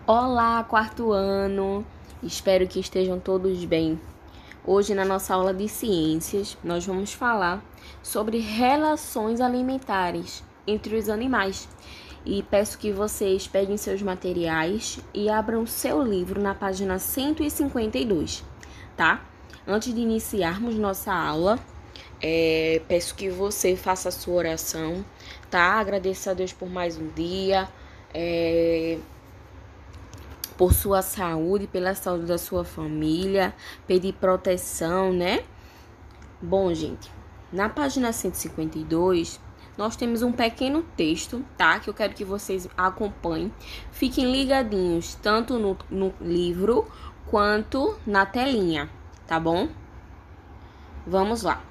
Olá, quarto ano! Espero que estejam todos bem. Hoje, na nossa aula de ciências, nós vamos falar sobre relações alimentares entre os animais. E peço que vocês peguem seus materiais e abram seu livro na página 152, tá? Antes de iniciarmos nossa aula, peço que você faça a sua oração, tá? Agradeça a Deus por mais um dia, por sua saúde, pela saúde da sua família, pedir proteção, né? Bom, gente, na página 152, nós temos um pequeno texto, tá? Que eu quero que vocês acompanhem. Fiquem ligadinhos, tanto no livro quanto na telinha, tá bom? Vamos lá.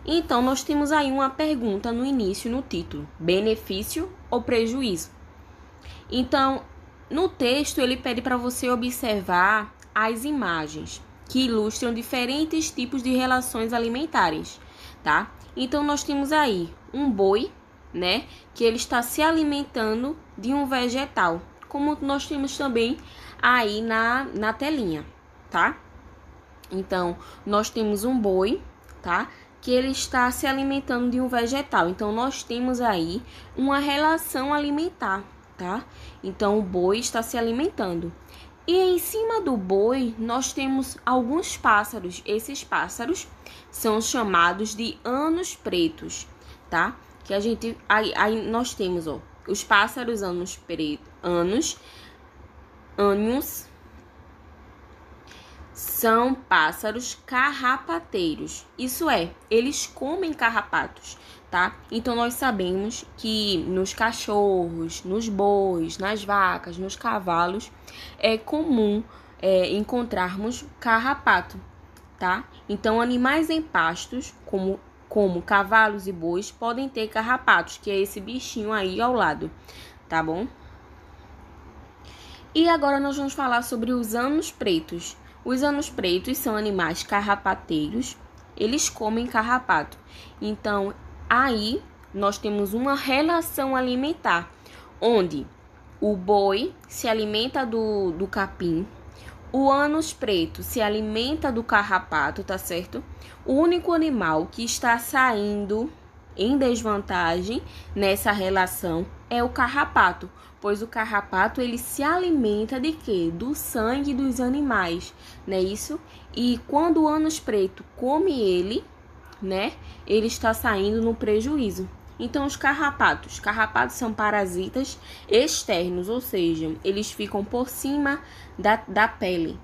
Então, nós temos aí uma pergunta no início, no título: benefício ou prejuízo? Então, no texto, ele pede para você observar as imagens que ilustram diferentes tipos de relações alimentares, tá? Então, nós temos aí um boi, né? Que ele está se alimentando de um vegetal, como nós temos também aí na telinha, tá? Então, nós temos um boi, tá? Que ele está se alimentando de um vegetal. Então, nós temos aí uma relação alimentar, tá? Então, o boi está se alimentando. E em cima do boi, nós temos alguns pássaros. Esses pássaros são chamados de anos pretos, tá? Que a gente... Aí nós temos, ó, os pássaros anos pretos... Ânimos são pássaros carrapateiros. Isso é, eles comem carrapatos, tá? Então, nós sabemos que nos cachorros, nos bois, nas vacas, nos cavalos, é comum encontrarmos carrapato, tá? Então, animais em pastos, como cavalos e bois, podem ter carrapatos, que é esse bichinho aí ao lado, tá bom? E agora nós vamos falar sobre os anos pretos. Os anos pretos são animais carrapateiros, eles comem carrapato. Então, aí nós temos uma relação alimentar, onde o boi se alimenta do capim, o ânus preto se alimenta do carrapato, tá certo? O único animal que está saindo em desvantagem nessa relação é o carrapato, pois o carrapato ele se alimenta de quê? Do sangue dos animais, não é isso? E quando o ânus preto come ele, né? Ele está saindo no prejuízo. Então, os carrapatos são parasitas externos, ou seja, eles ficam por cima da pele.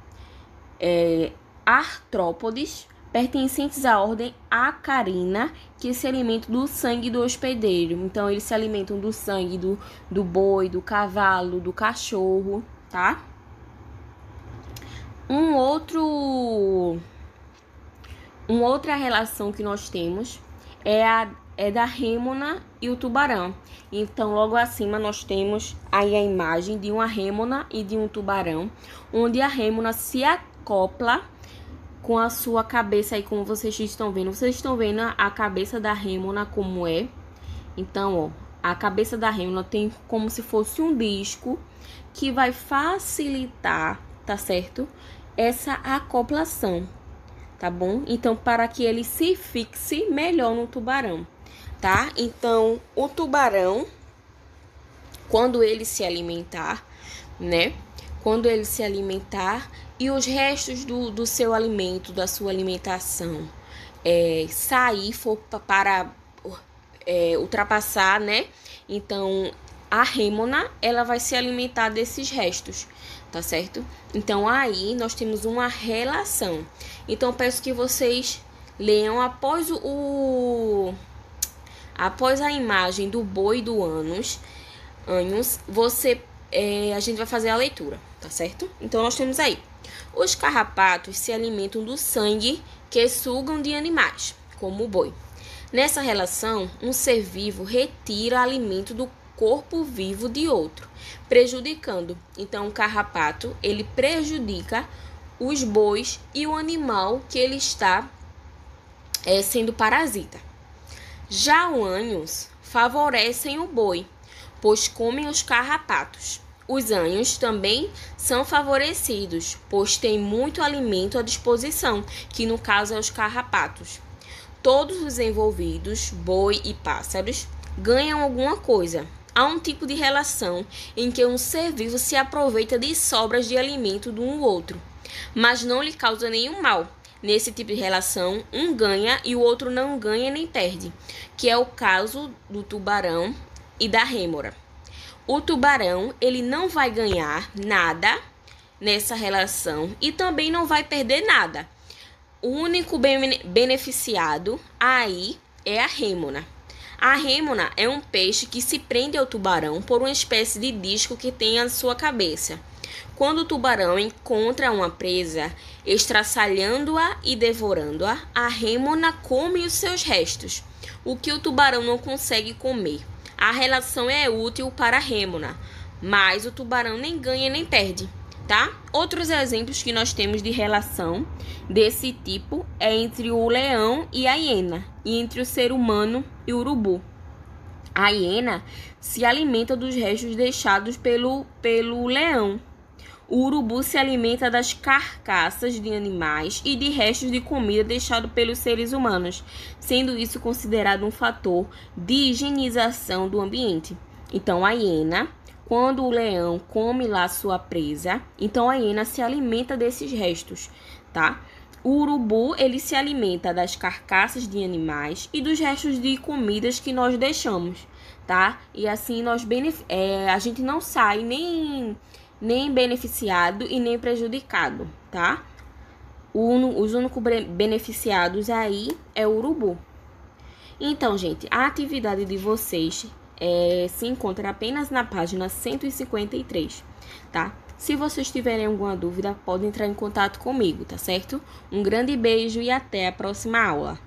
Artrópodes, pertencentes à ordem Acarina, que se alimentam do sangue do hospedeiro. Então, eles se alimentam do sangue do boi, do cavalo, do cachorro, tá? Uma outra relação que nós temos é da rêmona e o tubarão. Então, logo acima, nós temos aí a imagem de uma rêmona e de um tubarão, onde a rêmona se acopla com a sua cabeça aí, como vocês estão vendo. Vocês estão vendo a cabeça da rêmona como é? Então, ó, a cabeça da rêmona tem como se fosse um disco que vai facilitar, tá certo? Essa acoplação, tá bom? Então, para que ele se fixe melhor no tubarão, tá? Então, o tubarão, quando ele se alimentar, né? Quando ele se alimentar e os restos do seu alimento, da sua alimentação, sair, for para ultrapassar, né? Então, a rêmona, ela vai se alimentar desses restos, tá certo? Então, aí nós temos uma relação. Então, peço que vocês leiam após a imagem do boi e do ânus, a gente vai fazer a leitura, tá certo? Então, nós temos aí: os carrapatos se alimentam do sangue que sugam de animais, como o boi. Nessa relação, um ser vivo retira alimento do corpo vivo de outro, prejudicando. Então, o carrapato, ele prejudica os bois e o animal que ele está sendo parasita. Já os ânus favorecem o boi, pois comem os carrapatos. Os anhos também são favorecidos, pois tem muito alimento à disposição, que no caso é os carrapatos. Todos os envolvidos, boi e pássaros, ganham alguma coisa. Há um tipo de relação em que um ser vivo se aproveita de sobras de alimento do outro, mas não lhe causa nenhum mal. Nesse tipo de relação, um ganha e o outro não ganha nem perde, que é o caso do tubarão e da rêmora. O tubarão, ele não vai ganhar nada nessa relação e também não vai perder nada. O único beneficiado aí é a rêmora. A rêmora é um peixe que se prende ao tubarão por uma espécie de disco que tem à sua cabeça. Quando o tubarão encontra uma presa, estraçalhando-a e devorando-a, a rêmora come os seus restos, o que o tubarão não consegue comer. A relação é útil para a rêmora, mas o tubarão nem ganha nem perde, tá? Outros exemplos que nós temos de relação desse tipo é entre o leão e a hiena, e entre o ser humano e o urubu. A hiena se alimenta dos restos deixados pelo leão. O urubu se alimenta das carcaças de animais e de restos de comida deixados pelos seres humanos, sendo isso considerado um fator de higienização do ambiente. Então, a hiena, quando o leão come lá sua presa, então a hiena se alimenta desses restos, tá? O urubu, ele se alimenta das carcaças de animais e dos restos de comidas que nós deixamos, tá? E assim a gente não sai nem beneficiado e nem prejudicado, tá? Os únicos beneficiados aí é o urubu. Então, gente, a atividade de vocês se encontra apenas na página 153, tá? Se vocês tiverem alguma dúvida, podem entrar em contato comigo, tá certo? Um grande beijo e até a próxima aula.